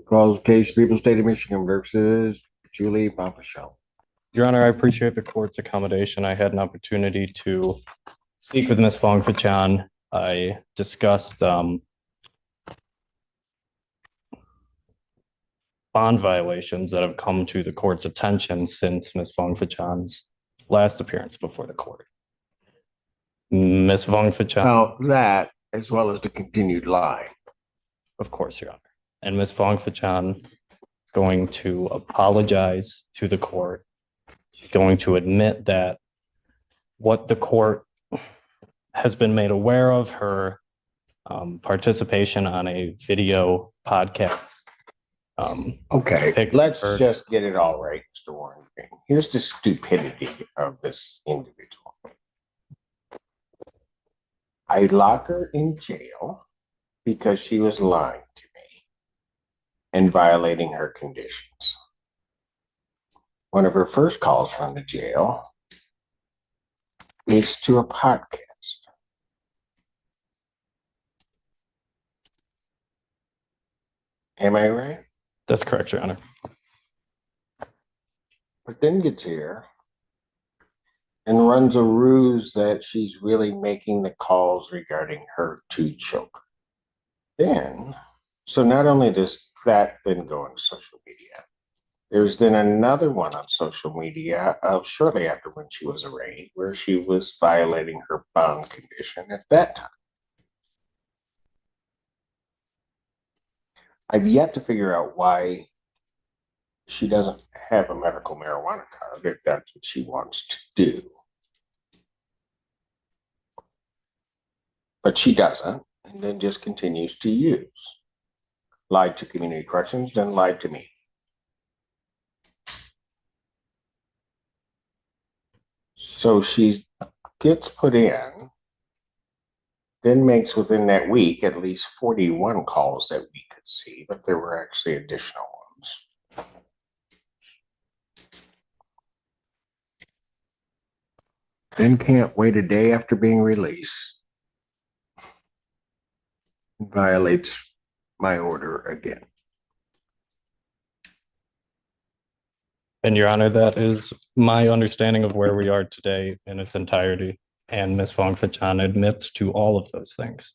Calls case People State of Michigan versus Julie Papaschal. Your Honor, I appreciate the court's accommodation. I had an opportunity to speak with Ms. Fong-Fachan. I discussed bond violations that have come to the court's attention since Ms. Fong-Fachan's last appearance before the court. Ms. Fong-Fachan. Now that, as well as the continued lie. Of course, Your Honor. And Ms. Fong-Fachan is going to apologize to the court. She's going to admit that what the court has been made aware of, her participation on a video podcast. Okay, let's just get it all right, Mr. Warren. Here's the stupidity of this individual. I lock her in jail because she was lying to me and violating her conditions. One of her first calls from the jail is to a podcast. Am I right? That's correct, Your Honor. But then gets here and runs a ruse that she's really making the calls regarding her two children. Then, so not only does that then go on social media, there's then another one on social media shortly after when she was arraigned, where she was violating her bond condition at that time. I've yet to figure out why she doesn't have a medical marijuana card if that's what she wants to do. But she doesn't, and then just continues to use. Lied to community corrections, then lied to me. So she gets put in, then makes within that week at least 41 calls that we could see, but there were actually additional ones. Then can't wait a day after being released. Violates my order again. And Your Honor, that is my understanding of where we are today in its entirety. And Ms. Fong-Fachan admits to all of those things.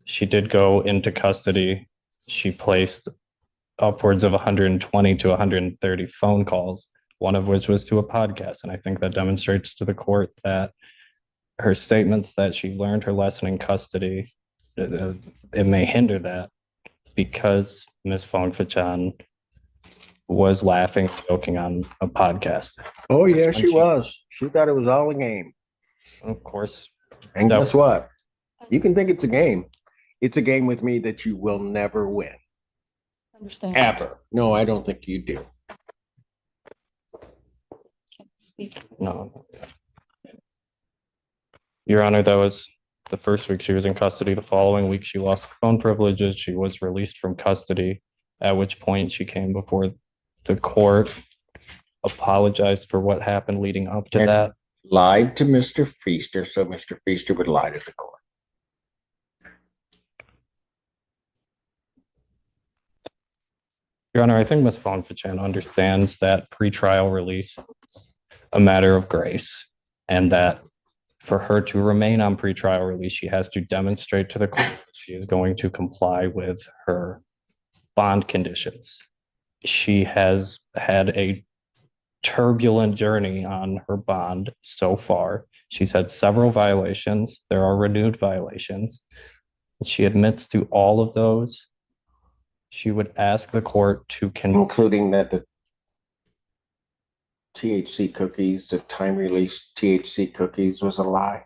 She did go into custody. She placed upwards of 120 to 130 phone calls, one of which was to a podcast. And I think that demonstrates to the court that her statements that she learned her lesson in custody, it may hinder that because Ms. Fong-Fachan was laughing, joking on a podcast. Oh, yeah, she was. She thought it was all a game. Of course. And guess what? You can think it's a game. It's a game with me that you will never win. Understand. Ever. No, I don't think you do. Can't speak. No. Your Honor, that was the first week she was in custody. The following week, she lost phone privileges. She was released from custody, at which point she came before the court, apologized for what happened leading up to that. Lied to Mr. Feaster, so Mr. Feaster would lie to the court. Your Honor, I think Ms. Fong-Fachan understands that pretrial release is a matter of grace, and that for her to remain on pretrial release, she has to demonstrate to the court that she is going to comply with her bond conditions. She has had a turbulent journey on her bond so far. She's had several violations. There are renewed violations. She admits to all of those. She would ask the court to including that the THC cookies, the time release THC cookies was a lie.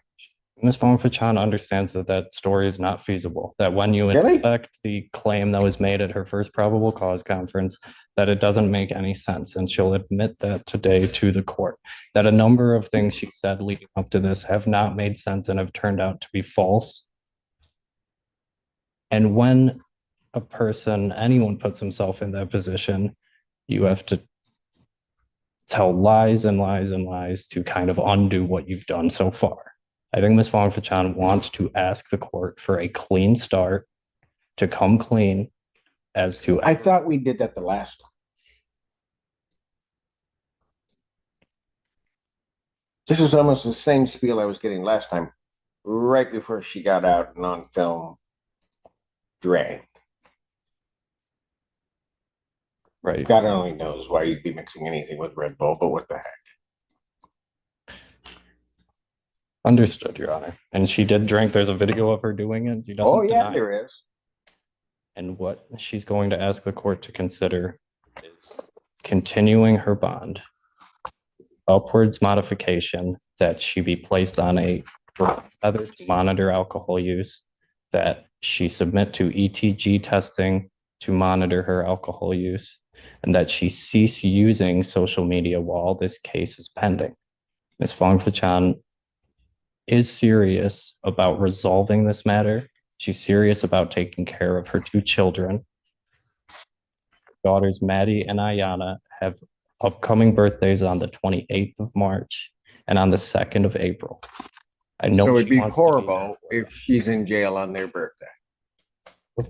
Ms. Fong-Fachan understands that that story is not feasible, that when you inspect the claim that was made at her first probable cause conference, that it doesn't make any sense. And she'll admit that today to the court, that a number of things she said leading up to this have not made sense and have turned out to be false. And when a person, anyone puts himself in that position, you have to tell lies and lies and lies to kind of undo what you've done so far. I think Ms. Fong-Fachan wants to ask the court for a clean start, to come clean, as to. I thought we did that the last time. This is almost the same spiel I was getting last time, right before she got out and on film dragged. Right. God only knows why you'd be mixing anything with Red Bull, but what the heck? Understood, Your Honor. And she did drink. There's a video of her doing it. She doesn't Oh, yeah, deny it. there is. And what she's going to ask the court to consider is continuing her bond, upwards modification, that she be placed on a other to monitor alcohol use, that she submit to ETG testing to monitor her alcohol use, and that she cease using social media while this case is pending. Ms. Fong-Fachan is serious about resolving this matter. She's serious about taking care of her two children. Daughters Maddie and Ayana have upcoming birthdays on the 28th of March and on the 2nd of April. I know So it'd she be wants to be there horrible for if she's in jail on their birthday. them.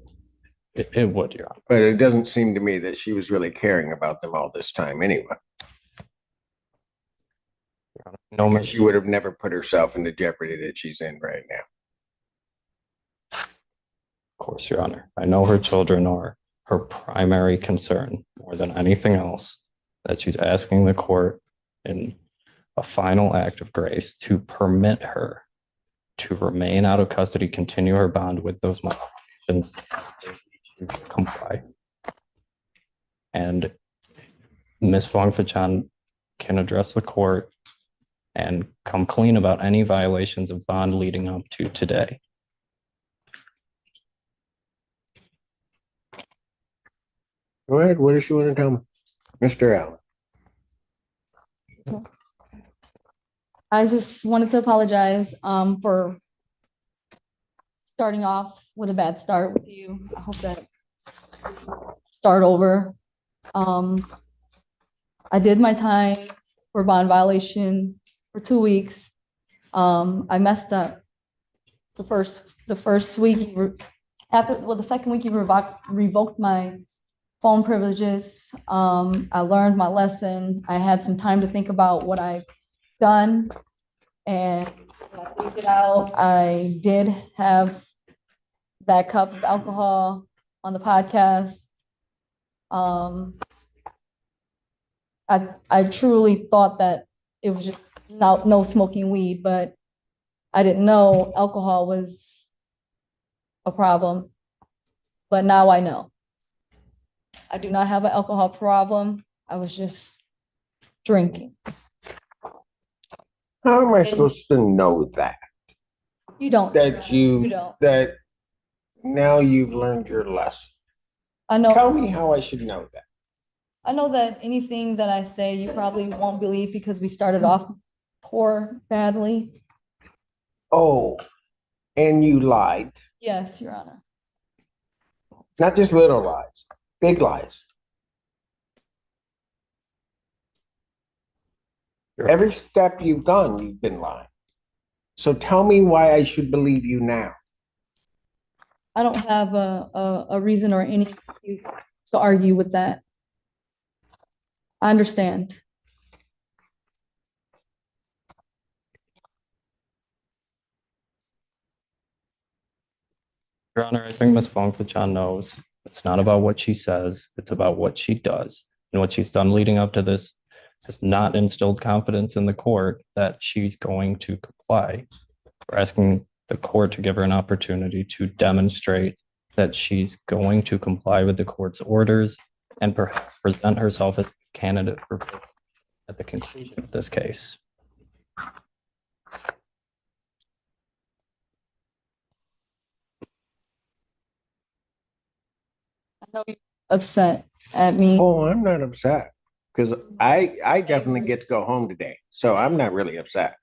It would, Your Honor. But it doesn't seem to me that she was really caring about them all this time anyway. No, Because she would have never put herself in the jeopardy that she's in right now. Of course, Your Honor. I know her children are her primary concern more than anything else, that she's asking the court in a final act of grace to permit her to remain out of custody, continue her bond with those modifications, to comply. And Ms. Fong-Fachan can address the court and come clean about any violations of bond leading up to today. Go ahead, what does she want to tell me? Mr. Allen. I just wanted to apologize for starting off with a bad start with you. I hope that start over. I did my time for bond violation for 2 weeks. I messed up the first week the second week you revoked my phone privileges. I learned my lesson. I had some time to think about what I've done, and when I figured it out, I did have that cup of alcohol on the podcast. I truly thought that it was just no smoking weed, but I didn't know alcohol was a problem. But now I know. I do not have an alcohol problem. I was just drinking. How am I supposed to know that? You don't. You don't. That now you've learned your lesson. I know. Tell me how I should know that. I know that anything that I say, you probably won't believe because we started off badly. Oh, and you lied. Yes, Your Honor. Not just little lies, big lies. Every step you've done, you've been lying. So tell me why I should believe you now. I don't have a reason or any excuse to argue with that. I understand. Your Honor, I think Ms. Fong-Fachan knows it's not about what she says, it's about what she does. And what she's done leading up to this has not instilled confidence in the court that she's going to comply. We're asking the court to give her an opportunity to demonstrate that she's going to comply with the court's orders and perhaps present herself as a candidate for at the conclusion of this case. I know you're upset at me. Oh, I'm not upset because I definitely get to go home today. So I'm not really upset.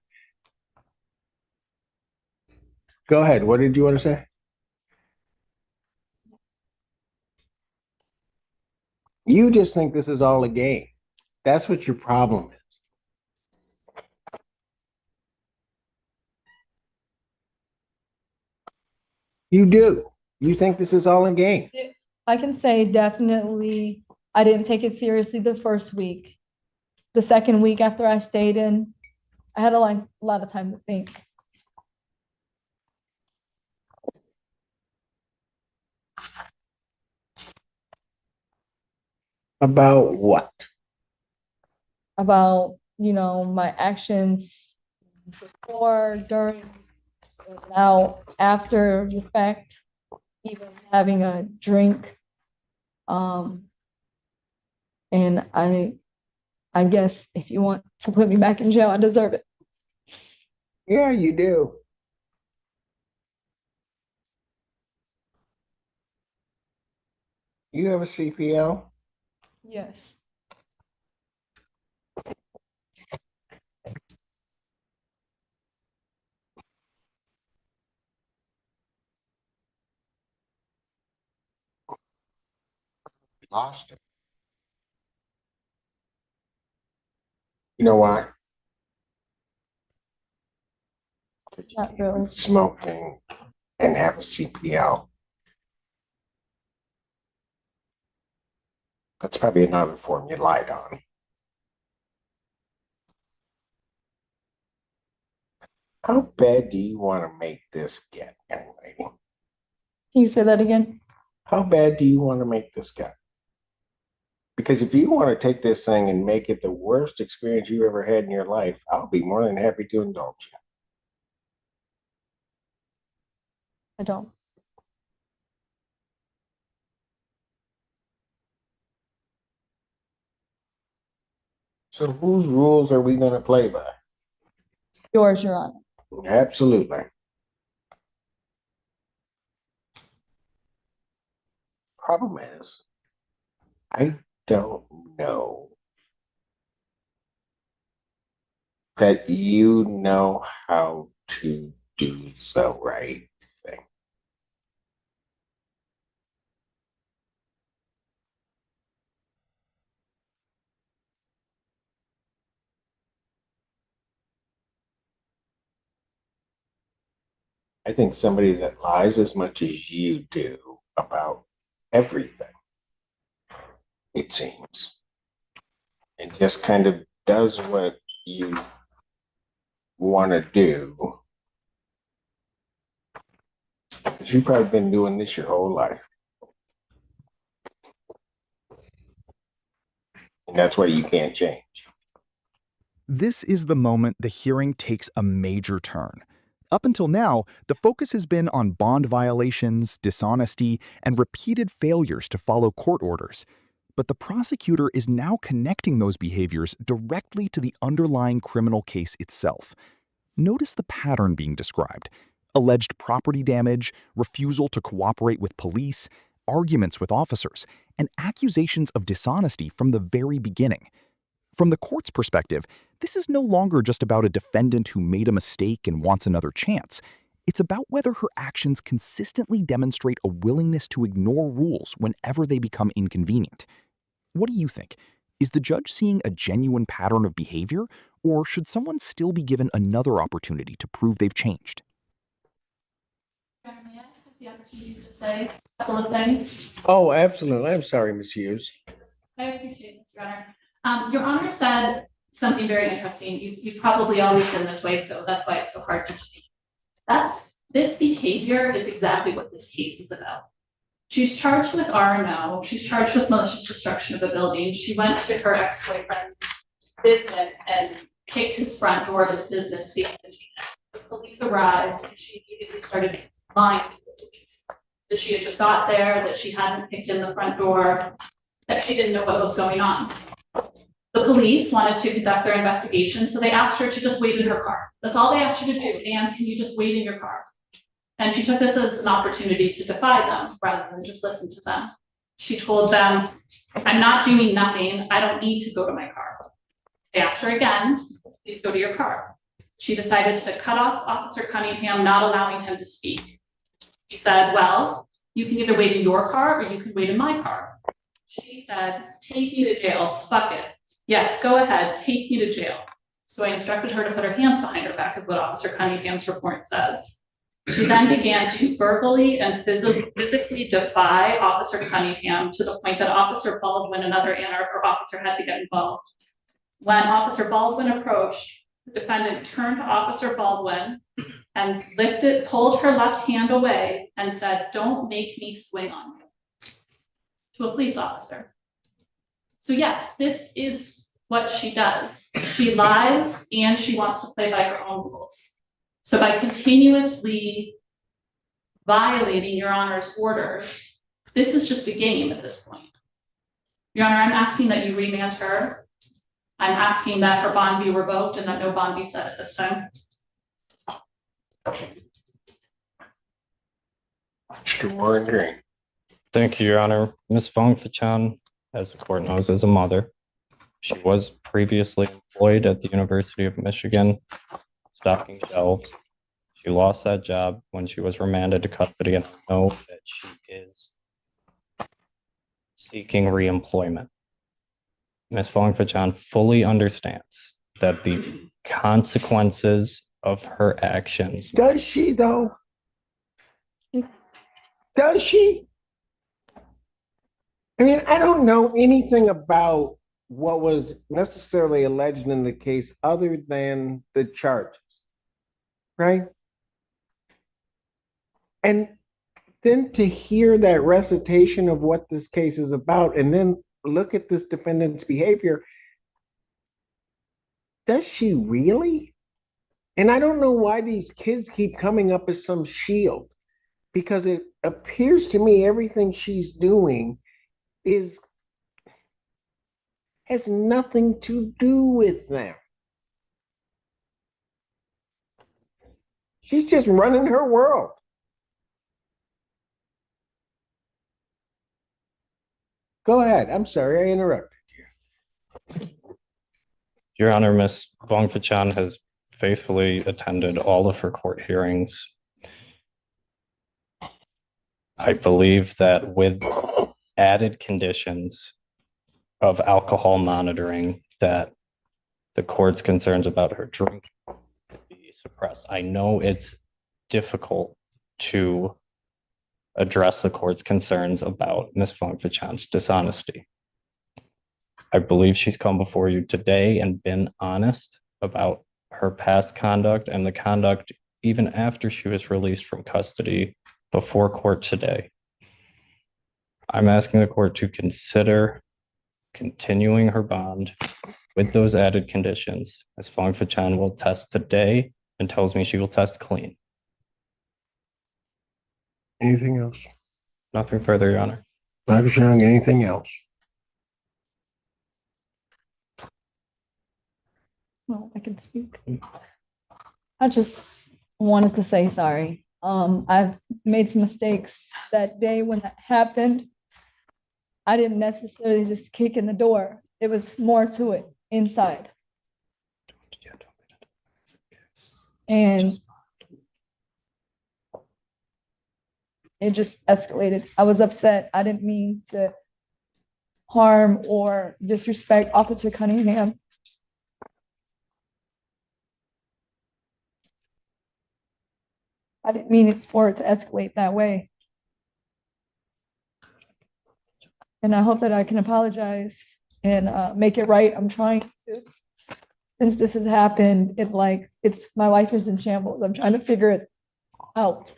Go ahead. What did you want to say? You just think this is all a game. That's what your problem is. You do. You think this is all a game. I can say definitely I didn't take it seriously the first week. The second week after I stayed in, I had a lot of time to think. About what? About, my actions before, during, and now, after the fact, even having a drink. And I guess if you want to put me back in jail, I deserve it. Yeah, you do. You have a CPL? Yes. Lost it. You know why? 'Cause you Not can't really. be smoking and have a CPL. That's probably another form you lied on. How bad do you want to make this get, young lady? Can you say that again? How bad do you want to make this get? Because if you want to take this thing and make it the worst experience you ever had in your life, I'll be more than happy to indulge you. I don't. So whose rules are we going to play by? Yours, Your Honor. Absolutely. Problem is, I don't know that you know how to do the right thing. I think somebody that lies as much as you do about everything, it seems, and just kind of does what you want to do. Because you've probably been doing this your whole life. And that's why you can't change. This is the moment the hearing takes a major turn. Up until now, the focus has been on bond violations, dishonesty, and repeated failures to follow court orders. But the prosecutor is now connecting those behaviors directly to the underlying criminal case itself. Notice the pattern being described: alleged property damage, refusal to cooperate with police, arguments with officers, and accusations of dishonesty from the very beginning. From the court's perspective, this is no longer just about a defendant who made a mistake and wants another chance. It's about whether her actions consistently demonstrate a willingness to ignore rules whenever they become inconvenient. What do you think? Is the judge seeing a genuine pattern of behavior, or should someone still be given another opportunity to prove they've changed? May I have the opportunity to say a couple of things? Oh, absolutely. I'm sorry, Ms. Hughes. I appreciate this, Your Honor. Your Honor said something very interesting. You've probably always been this way, so that's why it's so hard to change. This behavior is exactly what this case is about. She's charged with R&O. She's charged with malicious destruction of a building. She went to her ex-boyfriend's business and kicked his front door of his business. The police arrived and she immediately started lying to the police that she had just got there, that she hadn't kicked in the front door, that she didn't know what was going on. The police wanted to conduct their investigation, so they asked her to just wait in her car. That's all they asked her to do. And can you just wait in your car? And she took this as an opportunity to defy them rather than just listen to them. She told them, I'm not doing nothing. I don't need to go to my car. They asked her again, please go to your car. She decided to cut off Officer Cunningham, not allowing him to speak. He said, well, you can either wait in your car or you can wait in my car. She said, take me to jail, fuck it. Yes, go ahead, take me to jail. So I instructed her to put her hands behind her back, is what Officer Cunningham's report says. She then began to verbally and physically defy Officer Cunningham to the point that Officer Baldwin, another Ann Arbor officer, had to get involved. When Officer Baldwin approached, the defendant turned to Officer Baldwin and pulled her left hand away and said, "Don't make me swing on you," to a police officer. So yes, this is what she does. She lies and she wants to play by her own rules. So by continuously violating Your Honor's orders, this is just a game at this point. Your Honor, I'm asking that you remand her. I'm asking that her bond be revoked and that no bond be set at this time. Mr. Warren Green. Thank you, Your Honor. Ms. Fong Fachan, as the court knows, is a mother. She was previously employed at the University of Michigan, stocking shelves. She lost that job when she was remanded to custody, and I know that she is seeking reemployment. Ms. Fong Fachan fully understands that the consequences of her actions. Does she though? Does she? I mean, I don't know anything about what was necessarily alleged in the case other than the charges, right? And then to hear that recitation of what this case is about and then look at this defendant's behavior, does she really? And I don't know why these kids keep coming up as some shield, because it appears to me everything she's doing has nothing to do with them. She's just running her world. Go ahead. I'm sorry I interrupted you. Your Honor, Ms. Fong Fachan has faithfully attended all of her court hearings. I believe that with added conditions of alcohol monitoring, that the court's concerns about her drinking be suppressed. I know it's difficult to address the court's concerns about Ms. Fong Fachan's dishonesty. I believe she's come before you today and been honest about her past conduct and the conduct even after she was released from custody before court today. I'm asking the court to consider continuing her bond with those added conditions, as Fong Fachan will test today and tells me she will test clean. Anything else? Nothing further, Your Honor. Dr. Young, anything else? Well, I can speak. I just wanted to say sorry. I've made some mistakes that day when that happened. I didn't necessarily just kick in the door. It was more to it inside. And it just escalated. I was upset. I didn't mean to harm or disrespect Officer Cunningham. I didn't mean it for it to escalate that way. And I hope that I can apologize and make it right. I'm trying to. Since this has happened, my life is in shambles. I'm trying to figure it out.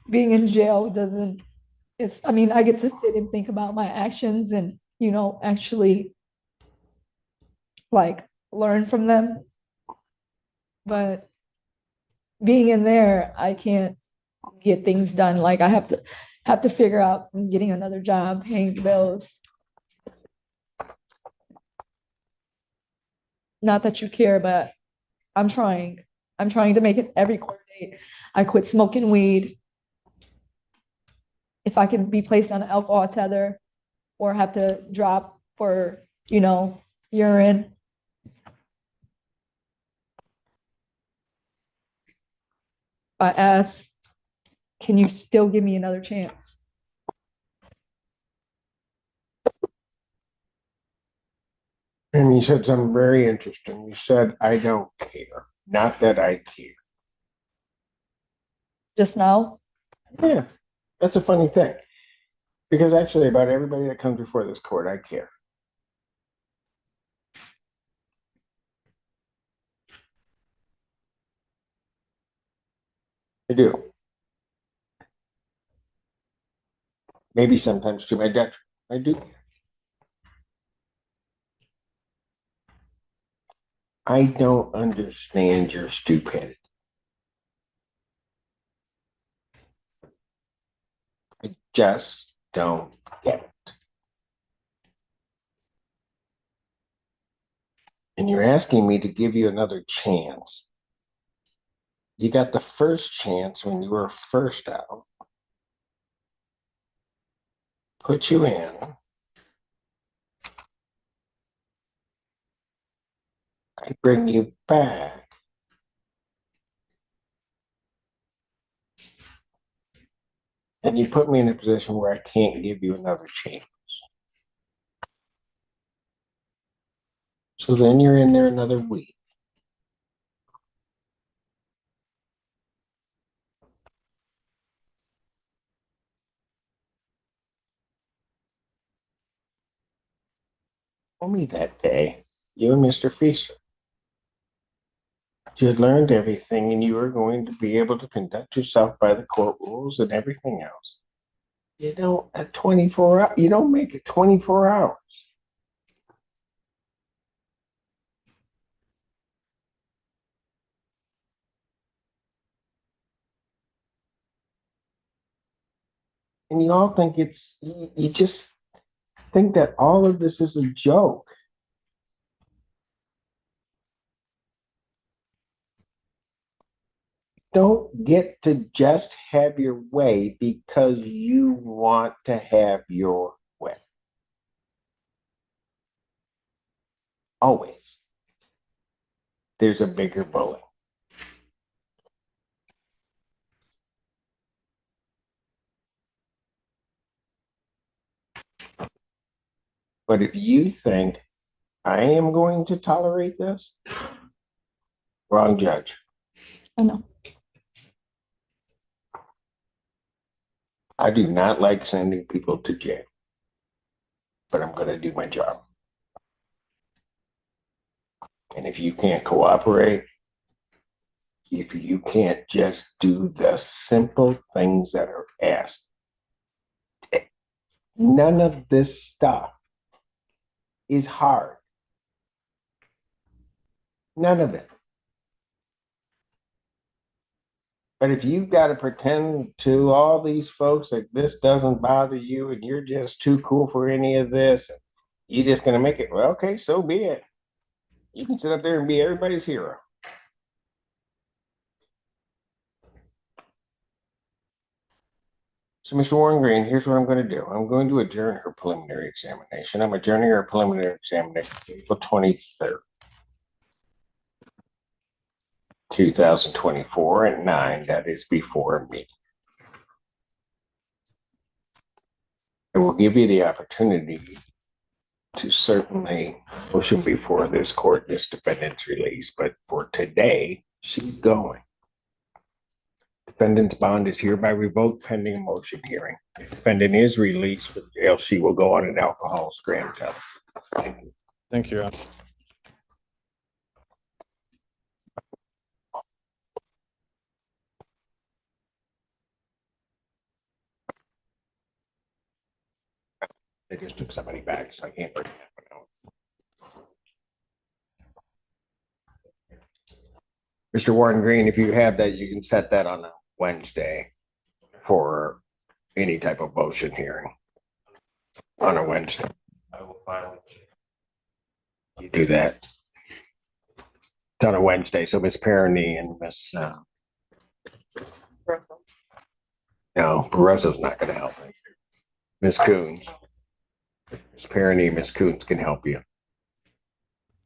Being in jail I get to sit and think about my actions and, actually learn from them. But being in there, I can't get things done. I have to figure out getting another job, paying bills. Not that you care, but I'm trying. I'm trying to make it every court date. I quit smoking weed. If I can be placed on an alcohol tether or have to drop for, urine. I ask, can you still give me another chance? And you said something very interesting. You said, I don't care. Not that I care. just now. Yeah, that's a funny thing. Because actually, about everybody that comes before this court, I care. I do. Maybe sometimes to my detriment. I do care. I don't understand your stupidity. I just don't get it. And you're asking me to give you another chance. You got the first chance when you were first out. Put you in. I bring you back. And you put me in a position where I can't give you another chance. So then you're in there another week. Told me that day, you and Mr. Feaster, you had learned everything and you were going to be able to conduct yourself by the court rules and everything else. You don't at 24 hours, you don't make it 24 hours. And you all think you just think that all of this is a joke. Don't get to just have your way because you want to have your way. Always. There's a bigger bully. But if you think I am going to tolerate this, wrong judge. I know. I do not like sending people to jail, but I'm going to do my job. And if you can't cooperate, if you can't just do the simple things that are asked, none of this stuff is hard. None of it. But if you've got to pretend to all these folks that this doesn't bother you and you're just too cool for any of this, and you're just going to make it, well, okay, so be it. You can sit up there and be everybody's hero. So, Mr. Warren Green, here's what I'm going to do. I'm going to adjourn her preliminary examination. I'm adjourning her preliminary examination April 23rd, 2024 at 9. That is before me. It will give you the opportunity to certainly motion before this court this defendant's release. But for today, she's going. Defendant's bond is hereby revoked pending a motion hearing. If defendant is released from jail, she will go on an alcohol scram test. Thank you. Thank you, Your Honor. They just took somebody back, so I can't bring that one out. Mr. Warren Green, if you have that, you can set that on a Wednesday for any type of motion hearing on a Wednesday. I will file it. You do that. It's on a Wednesday, so Miss Perroni and Miss no, Barroso's not going to help me. Miss Coons, Miss Perroni, Miss Coons can help you.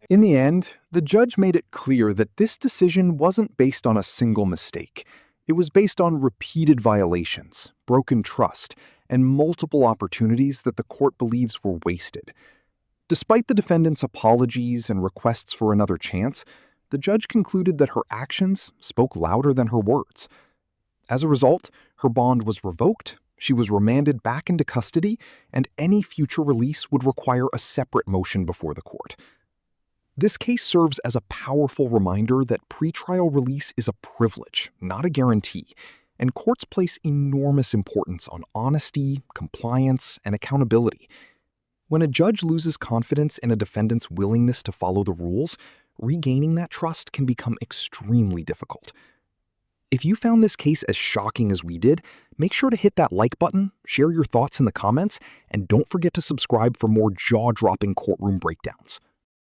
In the end, the judge made it clear that this decision wasn't based on a single mistake. It was based on repeated violations, broken trust, and multiple opportunities that the court believes were wasted. Despite the defendant's apologies and requests for another chance, the judge concluded that her actions spoke louder than her words. As a result, her bond was revoked, she was remanded back into custody, and any future release would require a separate motion before the court. This case serves as a powerful reminder that pretrial release is a privilege, not a guarantee, and courts place enormous importance on honesty, compliance, and accountability. When a judge loses confidence in a defendant's willingness to follow the rules, regaining that trust can become extremely difficult. If you found this case as shocking as we did, make sure to hit that like button, share your thoughts in the comments, and don't forget to subscribe for more jaw-dropping courtroom breakdowns.